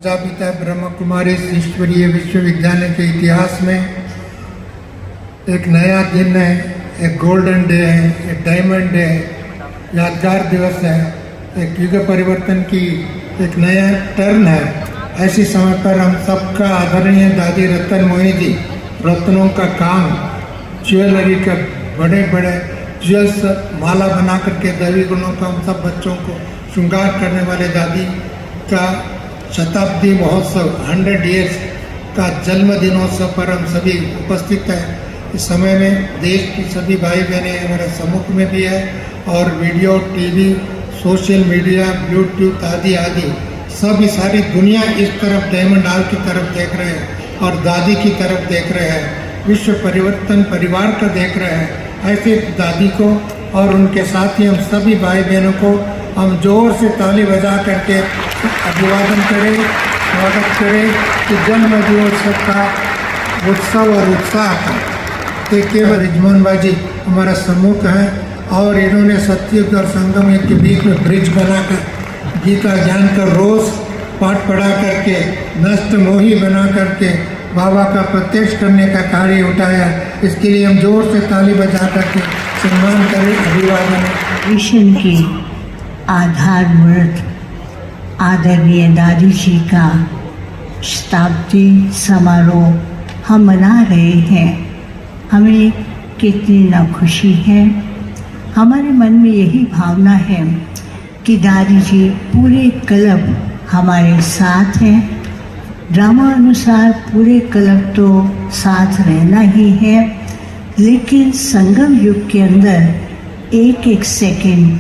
प्रजापिता ब्रह्म कुमारी ईश्वरीय विश्वविद्यालय के इतिहास में एक नया दिन है, एक गोल्डन डे है, एक डायमंड डे है, यादगार दिवस है, एक युग परिवर्तन की एक नया टर्न है। ऐसे समय पर हम सबका आदरणीय दादी रतन मोहिनी जी रत्नों का काम, ज्वेलरी का बड़े बड़े ज्वेल्स माला बना करके दैवी गुणों का हम सब बच्चों को श्रृंगार करने वाले दादी का शताब्दी महोत्सव 100 ईयर्स का जन्म दिनोत्सव पर हम सभी उपस्थित हैं। इस समय में देश की सभी भाई बहनें हमारे सम्मुख में भी है और video, TV, social media, YouTube आदि आदि सभी सारी दुनिया इस तरफ डायमंड हॉल की तरफ देख रहे हैं और दादी की तरफ देख रहे हैं, विश्व परिवर्तन परिवार का देख रहे हैं। ऐसे दादी को और उनके साथ ही हम सभी भाई बहनों को हम जोर से ताली बजा करके अभिवादन करें, स्वागत करें कि जन्म दिवस का उत्सव और उत्साह का। तो केवल रिजमान भाई जी हमारा सम्मुख है और इन्होंने सत्युग और संगम के बीच में ब्रिज बनाकर गीता ज्ञान का रोज पाठ पढ़ा करके नष्ट मोही बना करके बाबा का प्रत्यक्ष करने का कार्य उठाया। इसके लिए हम जोर से ताली बजा करके सम्मान करें, अभिवादन। मिशन की आधारभूत आदरणीय दादी जी का शताब्दी समारोह हम मना रहे हैं। हमें कितनी ना खुशी है। हमारे मन में यही भावना है कि दादी जी पूरे क्लब हमारे साथ हैं। ड्रामा अनुसार पूरे क्लब तो साथ रहना ही है, लेकिन संगम युग के अंदर एक एक सेकंड,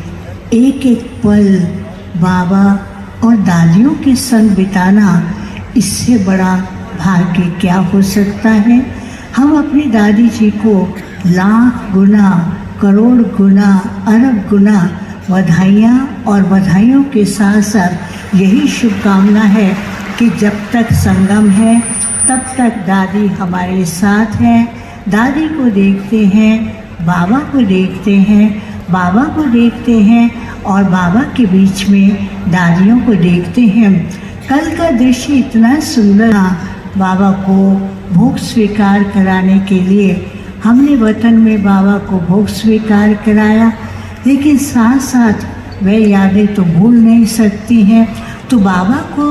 एक एक पल बाबा और दादियों के संग बिताना, इससे बड़ा भाग्य क्या हो सकता है। हम अपनी दादी जी को लाख गुना, करोड़ गुना, अरब गुना बधाइयाँ और बधाइयों के साथ साथ यही शुभकामना है कि जब तक संगम है तब तक दादी हमारे साथ है। दादी को देखते हैं, बाबा को देखते हैं, बाबा को देखते हैं और बाबा के बीच में दादियों को देखते हैं। कल का दृश्य इतना सुंदर था। बाबा को भोग स्वीकार कराने के लिए हमने वतन में बाबा को भोग स्वीकार कराया, लेकिन साथ साथ वह यादें तो भूल नहीं सकती हैं। तो बाबा को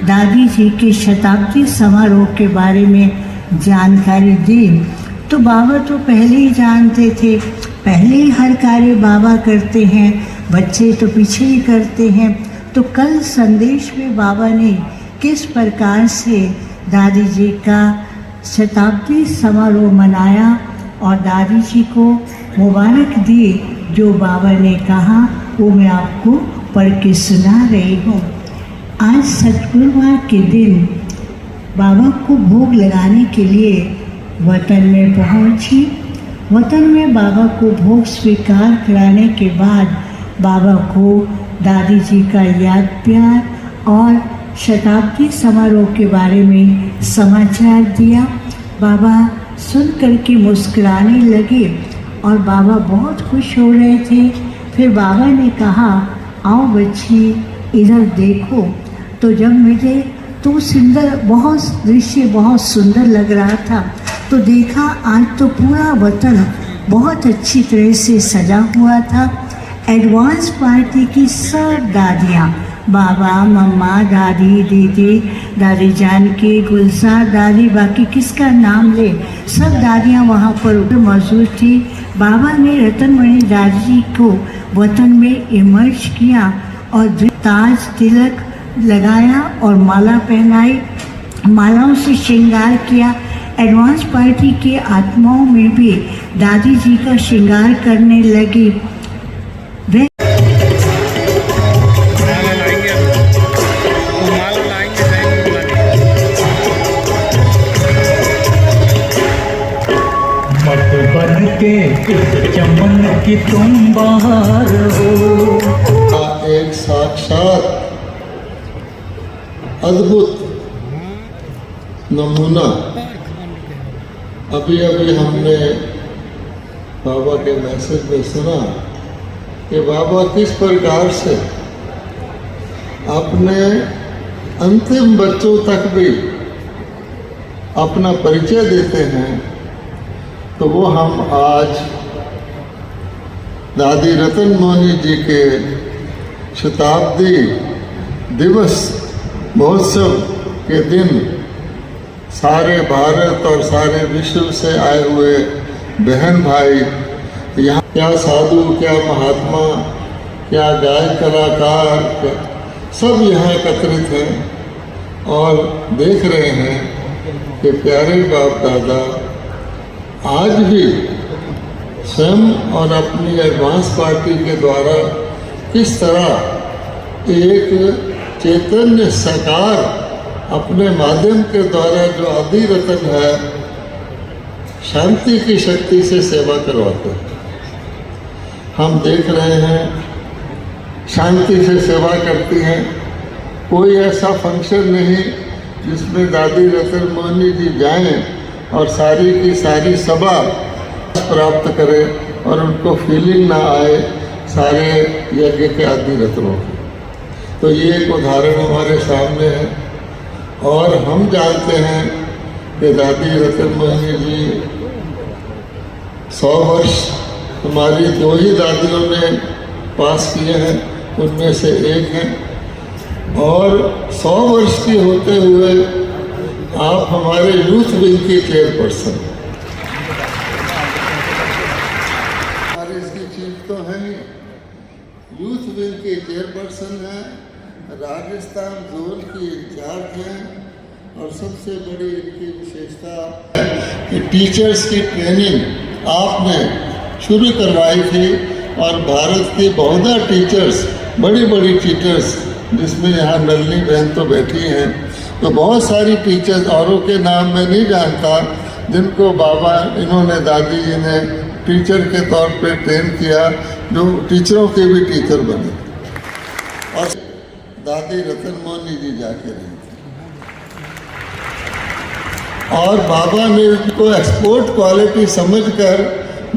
दादी जी के शताब्दी समारोह के बारे में जानकारी दी तो बाबा तो पहले ही जानते थे, पहले ही हर कार्य बाबा करते हैं, बच्चे तो पीछे ही करते हैं। तो कल संदेश में बाबा ने किस प्रकार से दादी जी का शताब्दी समारोह मनाया और दादी जी को मुबारक दी, जो बाबा ने कहा वो मैं आपको पढ़ के सुना रही हूँ। आज सतगुरुवार के दिन बाबा को भोग लगाने के लिए वतन में पहुँची। वतन में बाबा को भोग स्वीकार कराने के बाद बाबा को दादी जी का याद प्यार और शताब्दी समारोह के बारे में समाचार दिया। बाबा सुन कर के मुस्कुराने लगे और बाबा बहुत खुश हो रहे थे। फिर बाबा ने कहा, आओ बच्ची इधर देखो। तो जब मुझे तो सुंदर बहुत दृश्य बहुत सुंदर लग रहा था, तो देखा आज तो पूरा वतन बहुत अच्छी तरह से सजा हुआ था। एडवांस पार्टी की सब दादियाँ, बाबा, मम्मा, दादी, दीदी, दादी जानकी, गुलजार दादी, बाकी किसका नाम ले, सब दादियाँ वहाँ पर मौजूद थी। बाबा ने रतनमणि दादी जी को वतन में इमर्ज किया और ताज तिलक लगाया और माला पहनाई, मालाओं से श्रृंगार किया। एडवांस पार्टी के आत्माओं में भी दादी जी का श्रृंगार करने लगी। चमन की तुम बहार हो। एक साक्षात अद्भुत नमूना अभी अभी हमने बाबा के मैसेज में सुना कि बाबा किस प्रकार से अपने अंतिम बच्चों तक भी अपना परिचय देते हैं। तो वो हम आज दादी रतन मोहनी जी के शताब्दी दिवस महोत्सव के दिन सारे भारत और सारे विश्व से आए हुए बहन भाई यहाँ, क्या साधु, क्या महात्मा, क्या गायक कलाकार, सब यहाँ एकत्रित हैं और देख रहे हैं कि प्यारे बाप दादा आज भी स्वयं और अपनी एडवांस पार्टी के द्वारा किस तरह एक चैतन्य साकार अपने माध्यम के द्वारा जो आदि रतन है शांति की शक्ति से सेवा करवाते हैं। हम देख रहे हैं शांति से सेवा करती हैं। कोई ऐसा फंक्शन नहीं जिसमें दादी रतन मोहनी जी जाएं और सारी की सारी सभा प्राप्त करें और उनको फीलिंग ना आए सारे यज्ञ के आदि रत्नों की। तो ये एक उदाहरण हमारे सामने है और हम जानते हैं कि दादी रतन मोहनी जी 100 वर्ष हमारी 2 ही दादियों ने पास किए हैं, उनमें से एक हैं और 100 वर्ष की होते हुए आप हमारे यूथ विंग की चेयरपर्सन। और इसकी चीफ तो है यूथ विंग की चेयरपर्सन है, राजस्थान जोन की इंचार्ज हैं और सबसे बड़ी इनकी विशेषता कि टीचर्स की ट्रेनिंग आपने शुरू करवाई थी और भारत की बहुधा टीचर्स, बड़ी बड़ी टीचर्स, जिसमें यहाँ नलनी बहन तो बैठी हैं, तो बहुत सारी टीचर्स औरों के नाम मैं नहीं जानता जिनको बाबा इन्होंने दादी जी ने टीचर के तौर पे ट्रेन किया, जो टीचरों के भी टीचर बने और दादी रतन मोहनी जी जाके रही थी और बाबा ने उनको एक्सपोर्ट क्वालिटी समझकर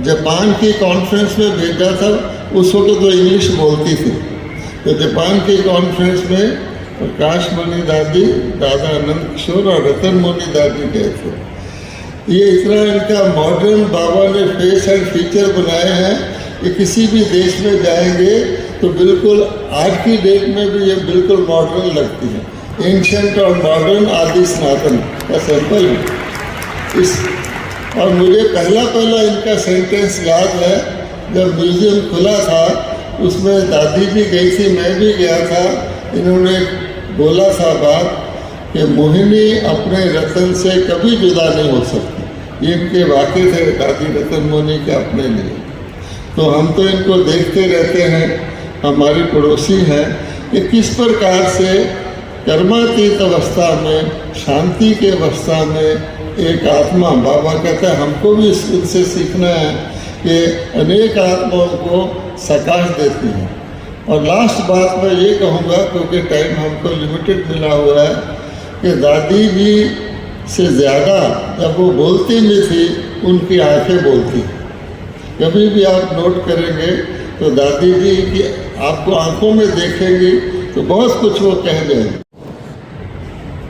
जापान की कॉन्फ्रेंस में भेजा था। उस वक्त तो इंग्लिश बोलती थी, तो जापान की कॉन्फ्रेंस में प्रकाश मणि दादी, दादा आनंद किशोर और रतन मोहनी दादी गए थे। ये इतना इनका मॉडर्न बाबा ने फेस एंड फीचर बनाए हैं कि किसी भी देश में जाएंगे तो बिल्कुल आज की डेट में भी ये बिल्कुल मॉडर्न लगती है। एंशंट और मॉडर्न आदि सनातन का सैंपल है इस। और मुझे पहला इनका सेंटेंस याद है, जब म्यूजियम खुला था उसमें दादी भी गई थी, मैं भी गया था। इन्होंने बोला था बात कि मोहिनी अपने रतन से कभी जुदा नहीं हो सकती। ये इनके वाक़े थे दादी रतन मोहिनी के अपने लिए। तो हम तो इनको देखते रहते हैं, हमारी पड़ोसी हैं कि किस प्रकार से कर्मातीत अवस्था में, शांति की अवस्था में एक आत्मा, बाबा कहते हैं हमको भी इनसे सीखना है कि अनेक आत्माओं को सकाश देती हैं। और लास्ट बात मैं ये कहूँगा, क्योंकि टाइम हमको लिमिटेड मिला हुआ है, कि दादी जी से ज़्यादा जब वो बोलती भी थी उनकी आंखें बोलती। कभी भी आप नोट करेंगे तो दादी जी की आपको आंखों में देखेंगी तो बहुत कुछ वो कह जाएंगे।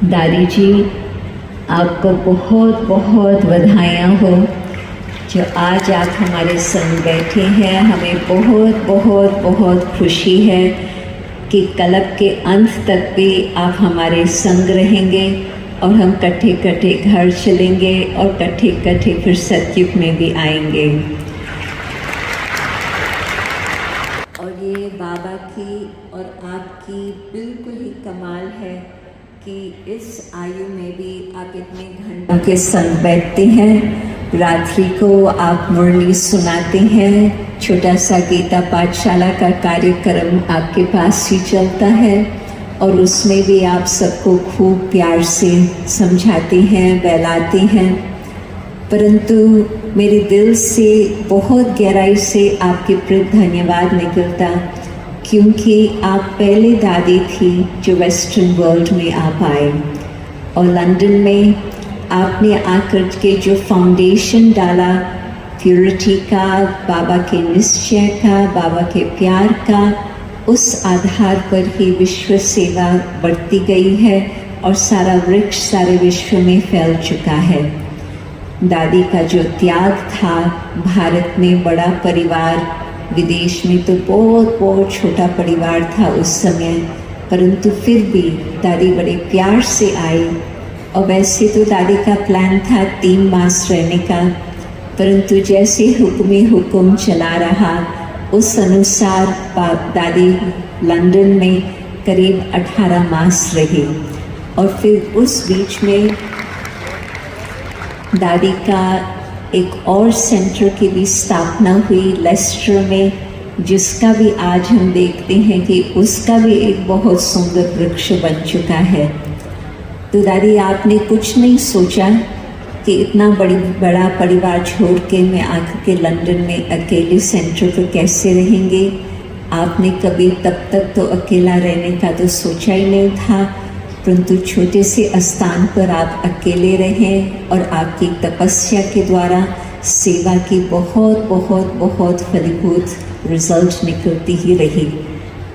दादी जी, आपको बहुत बहुत बधाइयाँ हो जो आज आप हमारे संग बैठे हैं। हमें बहुत बहुत बहुत खुशी है कि कल्प के अंत तक भी आप हमारे संग रहेंगे और हम कट्ठे कट्ठे घर चलेंगे और कट्ठे कट्ठे फिर सतयुग में भी आएंगे। और ये बाबा की और आपकी बिल्कुल ही कमाल है कि इस आयु में भी आप इतने घंटों के संग बैठते हैं। रात्रि को आप मुरली सुनाते हैं, छोटा सा गीता पाठशाला का कार्यक्रम आपके पास ही चलता है और उसमें भी आप सबको खूब प्यार से समझाते हैं, बहलाते हैं। परंतु मेरे दिल से बहुत गहराई से आपके प्रति धन्यवाद निकलता, क्योंकि आप पहले दादी थी जो वेस्टर्न वर्ल्ड में आप आए और लंदन में आपने आकर के जो फाउंडेशन डाला प्योरिटी का, बाबा के निश्चय का, बाबा के प्यार का, उस आधार पर ही विश्व सेवा बढ़ती गई है और सारा वृक्ष सारे विश्व में फैल चुका है। दादी का जो त्याग था, भारत में बड़ा परिवार, विदेश में तो बहुत बहुत छोटा परिवार था उस समय, परंतु फिर भी दादी बड़े प्यार से आई। और वैसे तो दादी का प्लान था 3 मास रहने का, परंतु जैसे हुक्म चला रहा उस अनुसार दादी लंदन में करीब 18 मास रही। और फिर उस बीच में दादी का एक और सेंटर की भी स्थापना हुई लेस्टर में, जिसका भी आज हम देखते हैं कि उसका भी एक बहुत सुंदर वृक्ष बन चुका है। तो दादी आपने कुछ नहीं सोचा कि इतना बड़ा परिवार छोड़ के मैं आकर के लंदन में अकेले सेंटर पर कैसे रहेंगे। आपने कभी तब तक तो अकेला रहने का तो सोचा ही नहीं था, परंतु छोटे से स्थान पर आप अकेले रहें और आपकी तपस्या के द्वारा सेवा की बहुत बहुत बहुत फलीभूत रिजल्ट निकलती ही रही।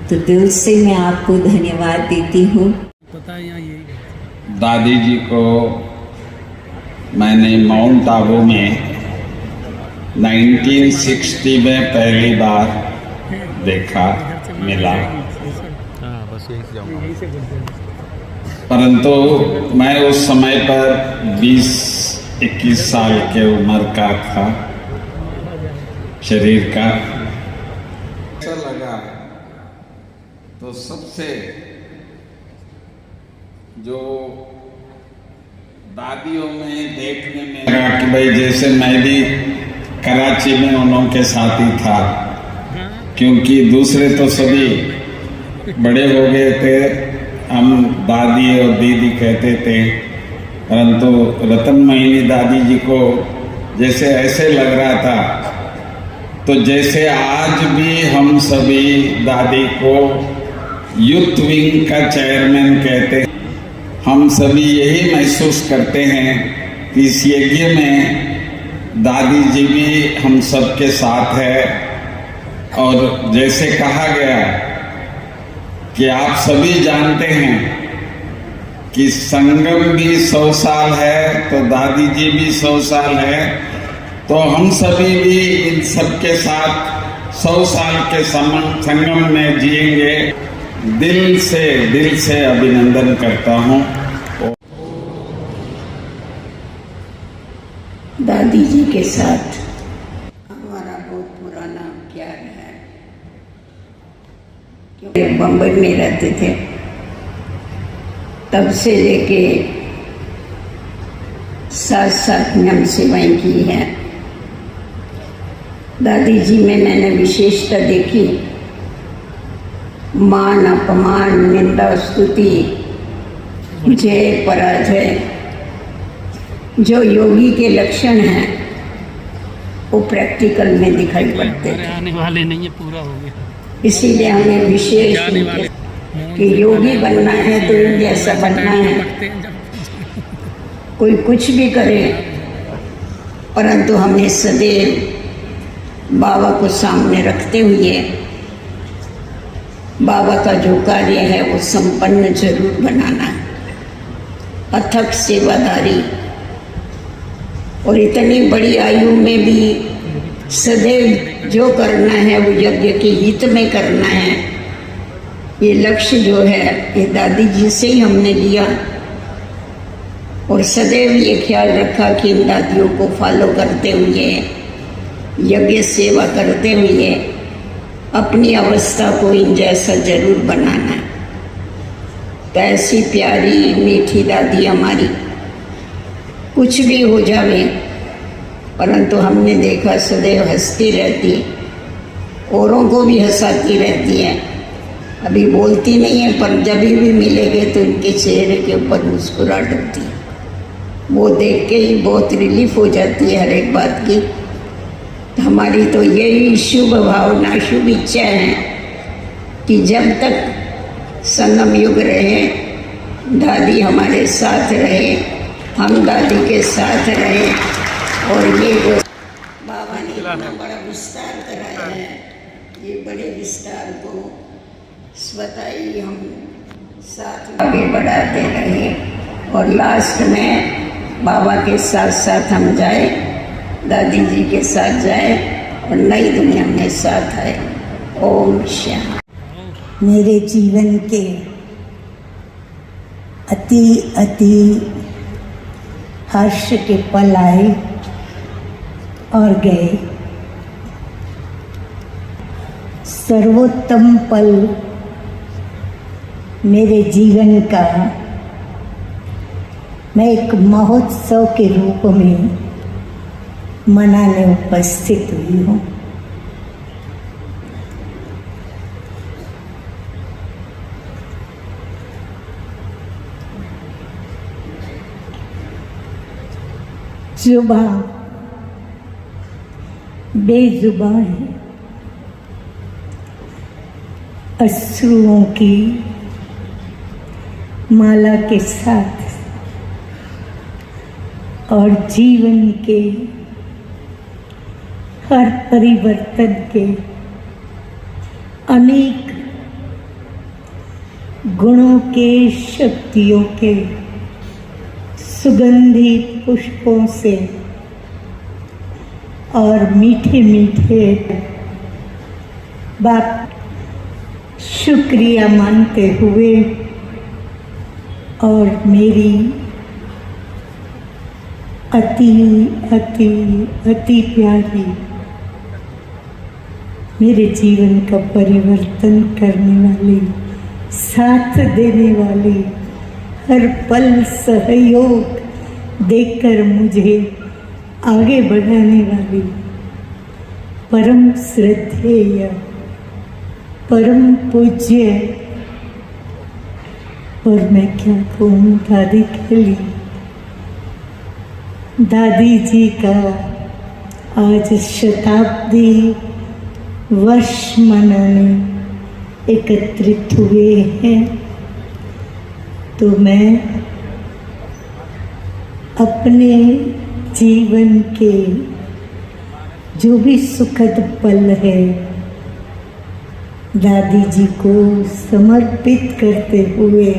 तो दिल से मैं आपको धन्यवाद देती हूँ। दादी जी को मैंने माउंट आबू में 1960 में पहली बार देखा, मिला, परंतु मैं उस समय पर 20-21 साल के उम्र का था शरीर का। ऐसा लगा तो सबसे जो दादियों में देखने में लगा कि भाई जैसे मैं भी कराची में उन्हों के साथ ही था, क्योंकि दूसरे तो सभी बड़े हो गए थे, हम दादी और दीदी कहते थे, परंतु रतन मोहिनी दादी जी को जैसे ऐसे लग रहा था तो जैसे आज भी हम सभी दादी को यूथ विंग का चेयरमैन कहते हैं। हम सभी यही महसूस करते हैं कि इस यज्ञ में दादी जी भी हम सबके साथ है। और जैसे कहा गया कि आप सभी जानते हैं कि संगम भी 100 साल है तो दादी जी भी 100 साल है, तो हम सभी भी इन सबके साथ 100 साल के संगम में जिएंगे। दिल से अभिनंदन करता हूँ। दादी जी के साथ हमारा बहुत पुराना प्यार है, क्योंकि बम्बई में रहते थे, तब से लेके साथ में हम सेवाएं की हैं। दादी जी में मैंने विशेषता देखी, मान अपमान, निंदा स्तुति, जय पराजय, जो योगी के लक्षण हैं वो प्रैक्टिकल में दिखाई पड़ते थे। आने वाले नहीं है, पूरा हो गया। इसीलिए हमें विशेष कि योगी बनना है तो इन जैसा बनना है। कोई कुछ भी करे, परंतु हमें सदैव बाबा को सामने रखते हुए बाबा का जो कार्य है वो संपन्न जरूर बनाना है। अथक सेवादारी और इतनी बड़ी आयु में भी सदैव जो करना है वो यज्ञ के हित में करना है। ये लक्ष्य जो है ये दादी जी से ही हमने लिया और सदैव ये ख्याल रखा कि इन दादियों को फॉलो करते हुए, यज्ञ सेवा करते हुए अपनी अवस्था को इन जैसा जरूर बनाना है। तो ऐसी प्यारी मीठी दादी हमारी, कुछ भी हो जावे परंतु हमने देखा सदैव हंसती रहती, औरों को भी हंसाती रहती है। अभी बोलती नहीं है पर जब भी मिलेंगे तो इनके चेहरे के ऊपर मुस्कुराहट होती है। वो देख के ही बहुत रिलीफ हो जाती है हर एक बात की। हमारी तो यही शुभ भावना, शुभ इच्छा है कि जब तक संगम युग रहे, दादी हमारे साथ रहे, हम दादी के साथ रहे। और ये जो बाबा ने इतना बड़ा विस्तार कराया है, ये बड़े विस्तार को स्वतः ही हम साथ आगे बढ़ाते रहे और लास्ट में बाबा के साथ साथ हम जाए, दादी जी के साथ जाए और नई दुनिया में साथ आए। ओम शांति। मेरे जीवन के अति हर्ष के पल आए और गए। सर्वोत्तम पल मेरे जीवन का मैं एक महोत्सव के रूप में मनाने उपस्थित हुई हूँ। जुबान बेजुबान है, अश्रुओं की माला के साथ और जीवन के हर परिवर्तन के अनेक गुणों के, शक्तियों के सुगंधी पुष्पों से और मीठे मीठे बात शुक्रिया मानते हुए और मेरी अति प्यारी, मेरे जीवन का परिवर्तन करने वाली, साथ देने वाली, हर पल सहयोग देकर मुझे आगे बढ़ाने वाली परम श्रद्धेय, परम पूज्य, और मैं क्या कहूँ दादी के लिए, दादी जी का आज शताब्दी वर्ष मनाने एकत्रित हुए हैं। तो मैं अपने जीवन के जो भी सुखद पल है दादी जी को समर्पित करते हुए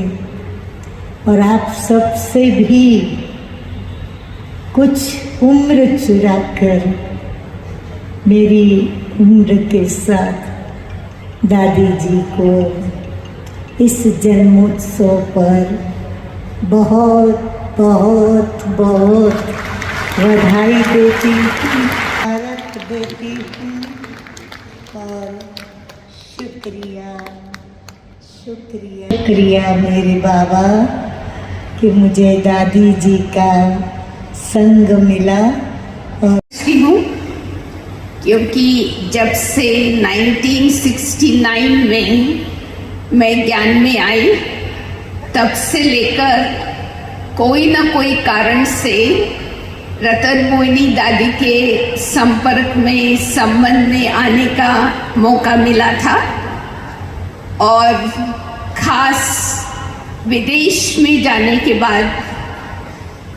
और आप सबसे भी कुछ उम्र चुराकर मेरी उम्र के साथ दादी जी को इस जन्मोत्सव पर बहुत बहुत बहुत बधाई देती हूँ, भारत देती हूँ और शुक्रिया मेरे बाबा कि मुझे दादी जी का संग मिला। और हूँ क्योंकि जब से 1969 में मैं ज्ञान में आई, तब से लेकर कोई ना कोई कारण से रतन मोहिनी दादी के संपर्क में, संबंध में आने का मौका मिला था। और खास विदेश में जाने के बाद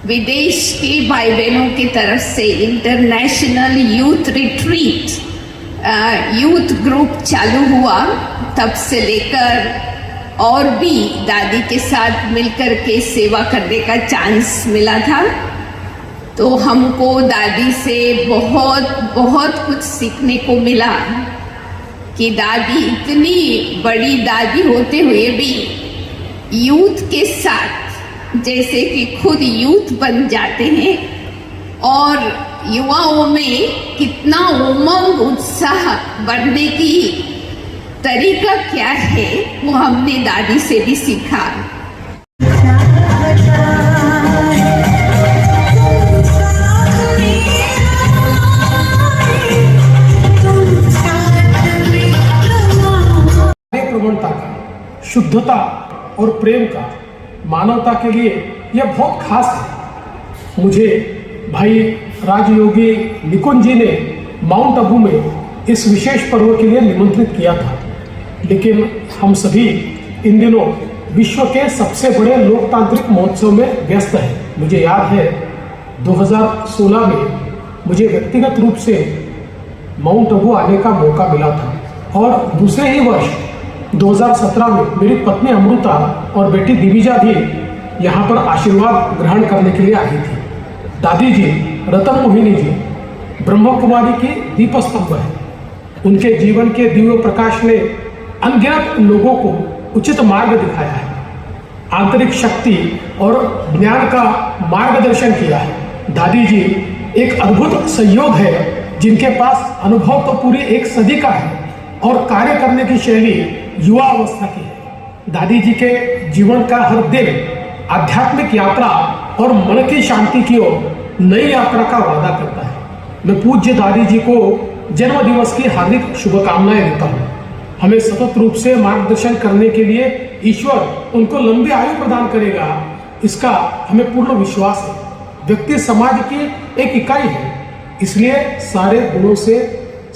विदेश के भाई बहनों की तरफ से international youth retreat, youth group चालू हुआ। तब से लेकर और भी दादी के साथ मिलकर के सेवा करने का चांस मिला था। तो हमको दादी से बहुत बहुत कुछ सीखने को मिला कि दादी इतनी बड़ी दादी होते हुए भी यूथ के साथ, जैसे कि खुद यूथ बन जाते हैं और युवाओं में कितना उमंग उत्साह बढ़ने की तरीका क्या है, वो हमने दादी से भी सीखा। प्रवणता का, शुद्धता और प्रेम का, मानवता के लिए यह बहुत खास है। मुझे भाई राजयोगी निकुंज जी ने माउंट आबू में इस विशेष पर्व के लिए निमंत्रित किया था, लेकिन हम सभी इन दिनों विश्व के सबसे बड़े लोकतांत्रिक महोत्सव में व्यस्त हैं। मुझे याद है 2016 में मुझे व्यक्तिगत रूप से माउंट आबू आने का मौका मिला था और दूसरे ही वर्ष 2017 में मेरी पत्नी अमृता और बेटी दिविजा भी यहाँ पर आशीर्वाद ग्रहण करने के लिए आई थी। दादी जी रतन मोहिनी जी ब्रह्म कुमारी की दीपस्तंभ है। उनके जीवन के दिव्य प्रकाश ने अनगिनत लोगों को उचित मार्ग दिखाया है, आंतरिक शक्ति और ज्ञान का मार्गदर्शन किया है। दादी जी एक अद्भुत संयोग है जिनके पास अनुभव तो पूरी एक सदी का है और कार्य करने की शैली युवा अवस्था की है। दादी जी के जीवन का हर दिन आध्यात्मिक यात्रा और मन की शांति की ओर नई यात्रा का वादा करता है। मैं पूज्य दादी जी को जन्म दिवस की हार्दिक शुभकामनाएं देता हूँ। हमें सतत रूप से मार्गदर्शन करने के लिए ईश्वर उनको लंबी आयु प्रदान करेगा, इसका हमें पूर्ण विश्वास है। व्यक्ति समाज की एक इकाई है, इसलिए सारे गुणों से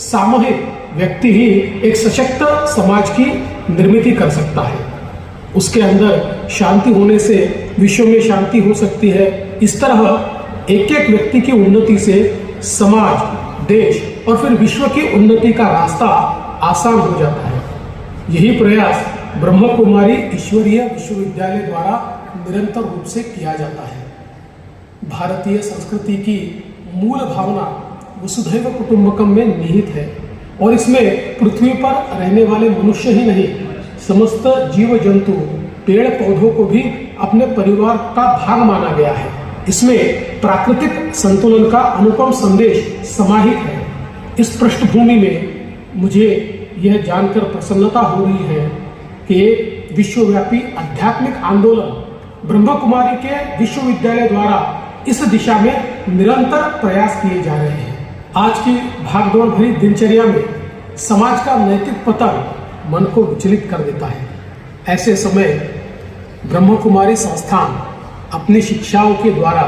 सामूहिक व्यक्ति ही एक सशक्त समाज की निर्मित कर सकता है। उसके अंदर शांति होने से विश्व में शांति हो सकती है। इस तरह एक एक व्यक्ति की उन्नति से समाज, देश और फिर विश्व की उन्नति का रास्ता आसान हो जाता है। यही प्रयास ब्रह्म कुमारी ईश्वरीय विश्वविद्यालय द्वारा निरंतर रूप से किया जाता है। भारतीय संस्कृति की मूल भावना वसुधैव कुटुंबकम में निहित है और इसमें पृथ्वी पर रहने वाले मनुष्य ही नहीं, समस्त जीव जंतु, पेड़ पौधों को भी अपने परिवार का भाग माना गया है। इसमें प्राकृतिक संतुलन का अनुपम संदेश समाहित है। इस पृष्ठभूमि में मुझे यह जानकर प्रसन्नता हो रही है कि विश्वव्यापी आध्यात्मिक आंदोलन ब्रह्म कुमारी के विश्वविद्यालय द्वारा इस दिशा में निरंतर प्रयास किए जा रहे हैं। आज की भागदौड़ भरी दिनचर्या में समाज का नैतिक पतन मन को विचलित कर देता है। ऐसे समय ब्रह्म कुमारी संस्थान अपनी शिक्षाओं के द्वारा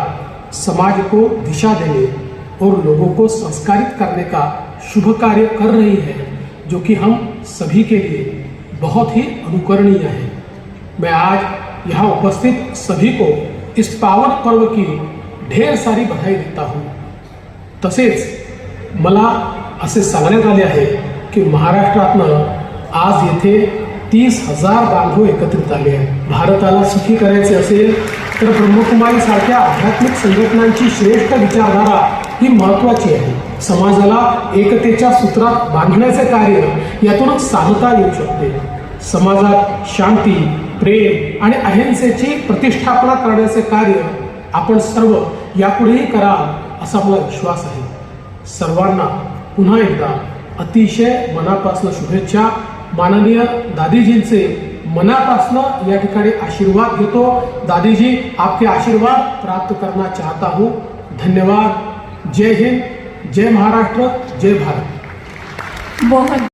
समाज को दिशा देने और लोगों को संस्कारित करने का शुभ कार्य कर रही है, जो कि हम सभी के लिए बहुत ही अनुकरणीय है। मैं आज यहाँ उपस्थित सभी को इस पावन पर्व की ढेर सारी बधाई देता हूँ। तसेच मला असे सांगण्यात आले आहे की महाराष्ट्रातनं आज येथे 30,000 बांधव एकत्रित आले आहेत। भारताला सुखी करायचे असेल तर ब्रह्मकुमारी सारख्या आध्यात्मिक संघटनांची श्रेष्ठ विचारधारा ही महत्त्वाची आहे। समाजाला एकतेच्या सूत्रात बांधण्याचे कार्य यातूनच साधता येऊ शकते। समाजात शांती, प्रेम आणि अहिंसेची प्रतिष्ठापना करण्याचे कार्य आपण सर्व यापुढेही कराल असा मला विश्वास आहे। सर्वांना पुन्हा एकदा अतिशय मनापासून शुभेच्छा। माननीय दादीजींचे मनापासून या ठिकाणी आशीर्वाद घेतो। दादीजी, आपके आशीर्वाद प्राप्त करना चाहता हूँ। धन्यवाद। जय हिंद, जय महाराष्ट्र, जय भारत। बहुत